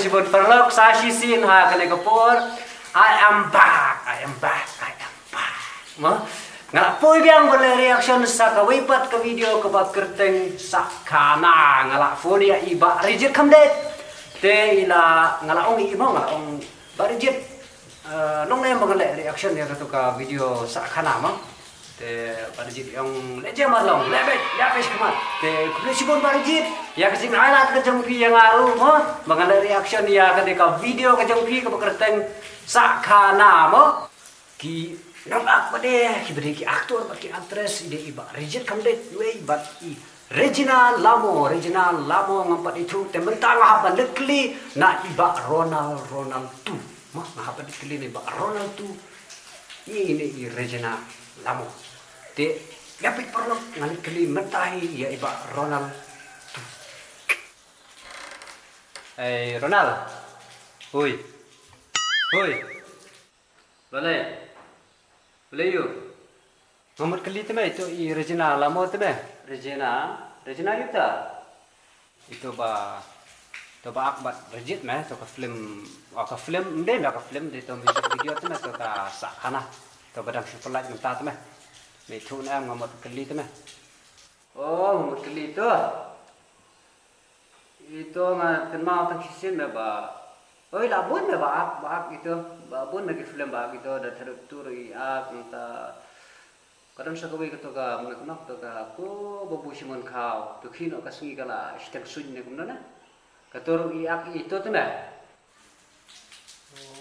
sibon perlok sashi sin ha kane kapur. I am back. I am back. I am back. Mo ngala poi biang boleh reaction sa ka wipat ka video ka bak kerteng sa kana ngala phone ya iba reject kamdet. Te ila ngala ong imo ngala ong ba reject. Nong nem bangale reaction ya ka video sa kana mo. Te barjit yang leje marlong lebet ya pes kemat te kulisibon barjit ya kasing alat ke jengpi yang aru mo mangala reaction ya ketika video ke jengpi ke bekerteng sakana mo ki nampak bade ki bade ki aktor ki actress ide iba rejit kamdet we but i Regina Lamo ngampat itu te mentang apa dekli na iba Ronald tu mo ngapa dekli ni iba Ronald tu ini Regina Lamo te yapit perlu ngalik keli mentahi ya iba Ronald tu. Ronald. Oi. Boleh yuk. Ngamut keli teme itu i Regina Lamo teme. Regina yuta. Itu ba akbat rejit meh to ka film ndem ka film di to video teme to ka sakana to badang sepelat mentah teme. Itu na ngamut keli teme. Oh, ngamut keli itu. Itu ngaten mau tang sisin ba. Oi labun ba ak itu. Babun lagi film ba itu da tertur i ak nta. Kadang sakawi to ka mengnak to ka ko babu simon kau. To khino ka sungi kala istek sunne kumna na. Katur i ak itu teme.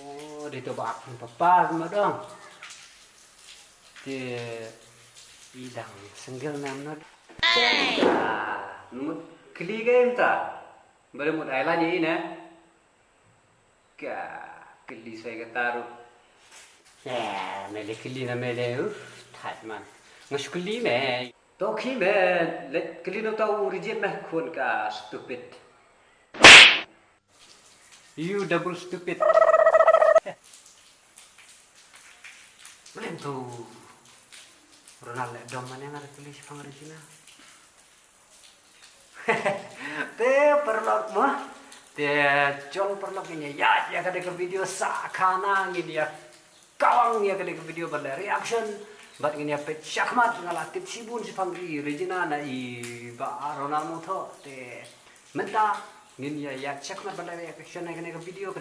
Oh, dito ba ak papa ma dong. Di idang senggel namna numut keli game ta bare mut aila ni ne ka keli saya kataru ya mele keli na mele that man ngas keli me to khi me let keli no ta origin me khon ka stupid you double stupid belum tu Ronald dom mana yang ada tulis pang Regina. Te perlok mah. Te John perlok ini ya kada ke video sakana ini ya. Kawang ya kada ke video pada reaction. Bat ini ya pet syakmat ngalatit sibun si pang Regina na i ba Ronald moto te menta ini ya syakmat pada reaction na kada ke video ke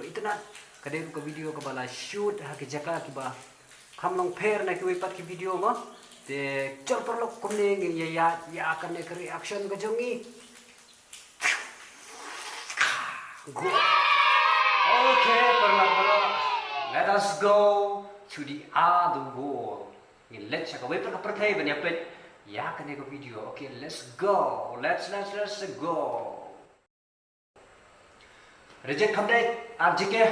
internet kada ke video ke bala shoot ha ke jaka ke ba Kamlong pair na kiwipat ki video mo te chol perlok kumne ya akan nek reaction ke jongi go okay perlok let us go to the other world ni let check away per pertai ban yapet ya akan nek video okay let's go let's go reject update RJK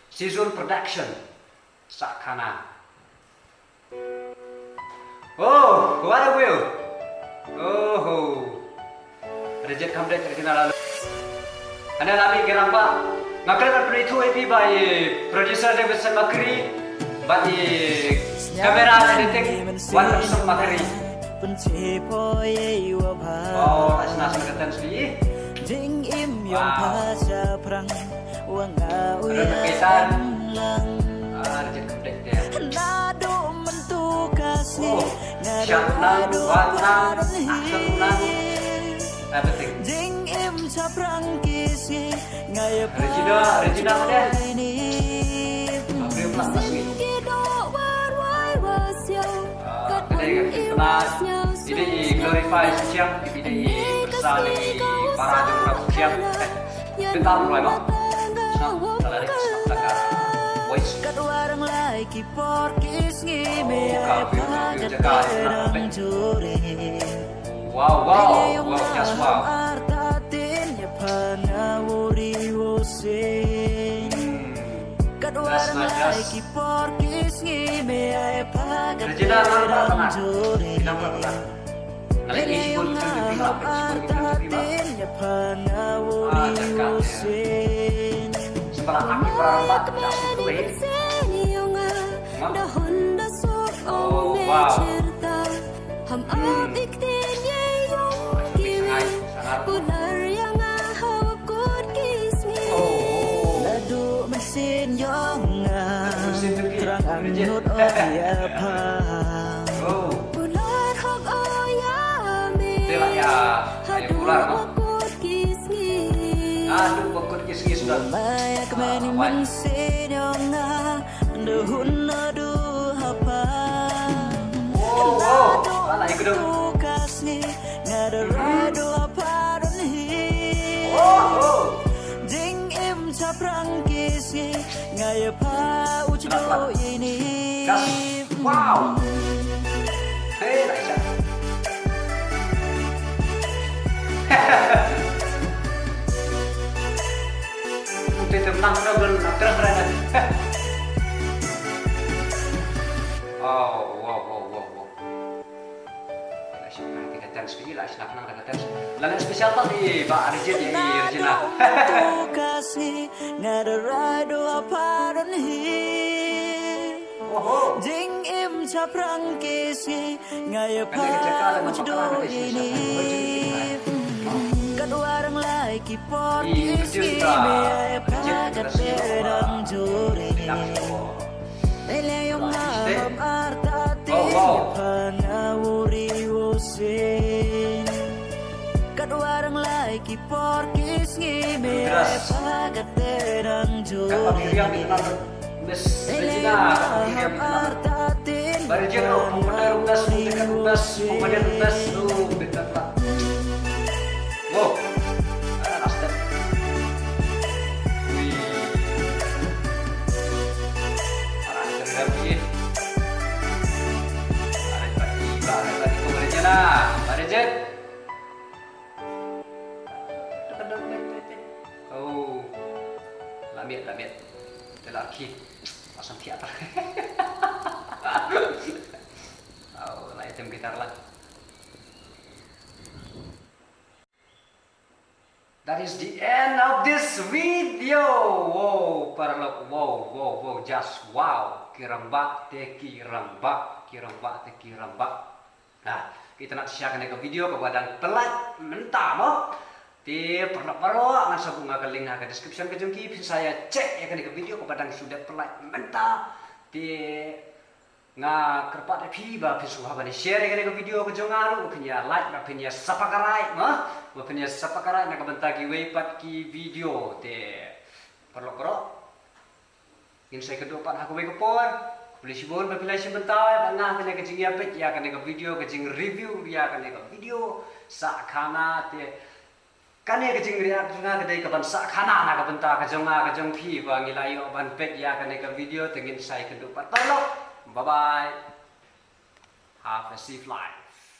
season production sakana. Oh, what a will. Oh, reject kamdet kita lalu. Anda lami geramba. Ngakal per itu EP by producer Davidson Makri, by kamera editing one person Makri. Oh, asna katan sli. Wow. Ada berkaitan. Reject kamdet dia. Oh, Syaknan, Wana, Aksaknan, everything. Regina ada. Oke, pula masuk. Kedai kita ini glorify siang, ini besar di para jurnalis siang. Bentar mulai mak. Salah rekam voice. Wow, just wow. That's nice. Regina pernah. Kita pernah. Nanti isi pun setelah akhir perang tidak sulit. Oh wow. Nốt ơi Oh. Bulat hak ayami Tela ya, ayo pular mo. Aduh, pokok kis-kis sudah. Maya kemeni mensinyonga Dehun adu hapa Oh, ala ikut dong. Kasni ngadarado apa dan hi Oh. Ding im caprang kisi ngaya pa ucdo ini Gas. Wow. Hei, Raisa. Udah tenang udah belum keren. Oh, wow. Raisa, kita tens sekali lah, senang kita tens. Lain spesial tadi, Pak Arjun ya, Arjuna. Kasih ngadarado apa dan hi Oh. Ding im caprang kisi ngaya pa ucdo ini Kadwarang lai kipot kisi ngaya pa katerang juri Eleyong maham artati pangawuri usin Kadwarang lai kipot kisi ngaya pa katerang juri Regina, Barjir, pemuda rudas, dekat rudas, pemuda rudas, dekat lah. Wow, ada nasdem. Wih, arah terdapi. Ada lagi Regina, Barjir. Oh, lamiat. Lelaki pasang teater. Oh, lah item gitar lah. That is the end of this video. Wow, paralog. Wow, just wow. Kirambak. Nah, kita nak share ke video kepada pelat mentah mo. Di perlu ngan sabung ngak link ke description ke jengki saya cek ya kan ke video kepada sudah pelak mentah di nga kerpat pi ba pi suha ba share ya kan ke video ke jongaru punya like ba punya sapakarai ba punya sapakarai nak bentagi weipat ki video de perlu in saya kedua pan aku ke por boleh sibon ba pilih sebentar tengah kena ke jing ya pet ya kan ke video ke jing review ya kan ke video sakana te kan ya kecing riak juga kedai kapan sak kana nak bentar kejonga kejong pi bang ilayo ban pek ya kan ke video tengin saya kedupat tolong bye bye have a safe life.